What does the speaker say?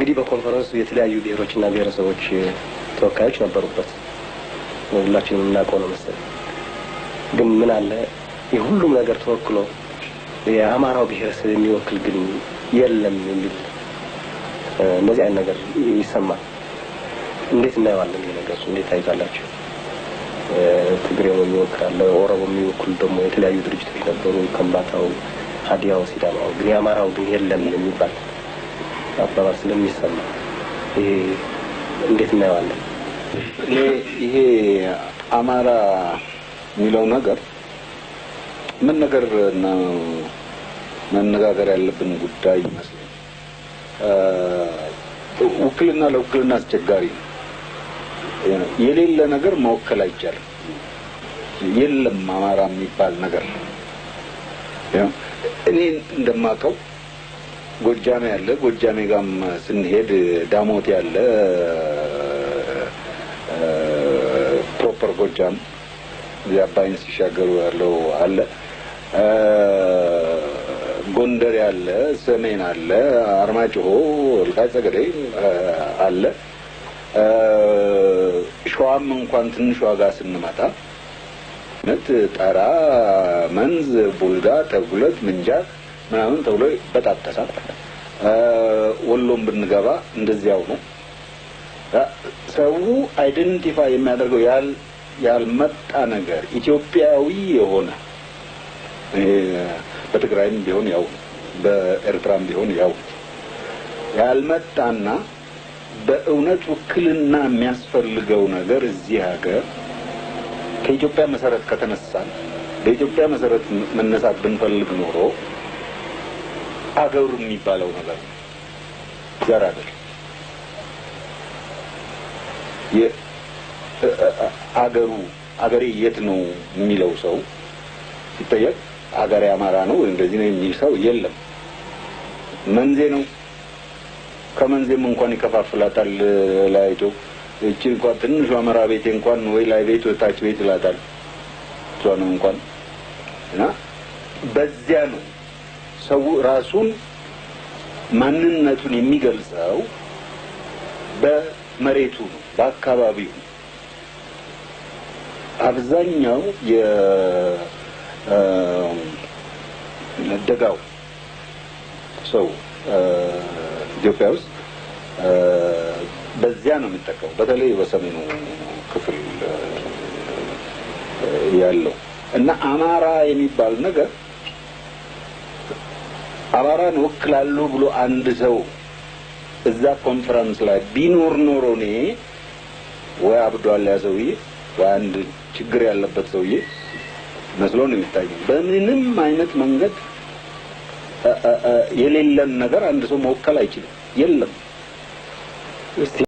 እንግዲህ በኮንፈረንሱ የተለያዩ ብሔሮችና ብሔረሰቦች ተወካዮች ነበሩበት። ሁላችንም እናውቀው ነው መሰለኝ። ግን ምን አለ የሁሉም ነገር ተወክሎ የአማራው ብሔረሰብ የሚወክል ግን የለም የሚል እንደዚህ አይነት ነገር ይሰማል። እንዴት እናየዋለን? ይሄ ነገር እንዴት ታይታላችሁ? ትግሬው የሚወክል ኦሮሞ የሚወክል ደግሞ የተለያዩ ድርጅቶች ነበሩ፣ ከምባታው፣ ሀዲያው፣ ሲዳማው። ግን የአማራው ግን የለም የሚባል አባባል ስለሚሰማ ይሄ እንዴት እናየዋለን? ይሄ አማራ የሚለው ነገር ምን ነገር ነው መነጋገር ያለብን ጉዳይ ይመስላል። ውክልና ለውክልና አስቸጋሪ ነው። የሌለ ነገር መወከል አይቻልም። የለም አማራ የሚባል ነገር እኔ እንደማውቀው ጎጃሜ ያለ ጎጃሜ ጋም ስንሄድ ዳሞት ያለ ፕሮፐር ጎጃም ያባይን ሲሻገሩ ያለው አለ፣ ጎንደር ያለ፣ ሰሜን አለ፣ አርማጭሆ፣ ወልቃይት ጠገዴ አለ። ሸዋም እንኳን ትንሽ ዋጋ ስንመጣ ጠራ፣ መንዝ፣ ቡልጋ፣ ተጉለት፣ ምንጃር ምናምን ተብሎ ይበጣጠሳል። ወሎም ብንገባ እንደዚያው ነው። ሰው አይደንቲፋይ የሚያደርገው ያልመጣ ነገር ኢትዮጵያዊ የሆነ በትግራይም ቢሆን ያው በኤርትራም ቢሆን ያው ያልመጣና በእውነት ውክልና የሚያስፈልገው ነገር እዚህ ሀገር ከኢትዮጵያ መሰረት ከተነሳን በኢትዮጵያ መሰረት መነሳት ብንፈልግ ኖሮ አገሩ የሚባለው ነገር ዘር አይደል። አገሬ የት ነው የሚለው ሰው ሲጠየቅ አገሬ አማራ ነው እንደዚህ ነው የሚል ሰው የለም። መንዜ ነው፣ ከመንዜም እንኳን ይከፋፍላታል ላይቶ እቺ እንኳን ትንሿ አማራ ቤቴ እንኳን ወይ ላይ ቤት ወጣች ቤት ይላታል። ሷንም እንኳን እና በዚያ ነው ሰው ራሱን ማንነቱን የሚገልጸው በመሬቱ ነው፣ በአካባቢው። አብዛኛው የደጋው ሰው ኢትዮጵያ ውስጥ በዚያ ነው የሚጠቀመው፣ በተለይ በሰሜኑ ክፍል ያለው እና አማራ የሚባል ነገር አማራን ወክላለሁ ብሎ አንድ ሰው እዛ ኮንፈረንስ ላይ ቢኖር ኖሮ እኔ ወይ አብዷል ያ ሰውዬ ወይ አንድ ችግር ያለበት ሰውዬ መስሎ ነው የሚታየው። በምንም አይነት መንገድ የሌለን ነገር አንድ ሰው መወከል አይችልም። የለም።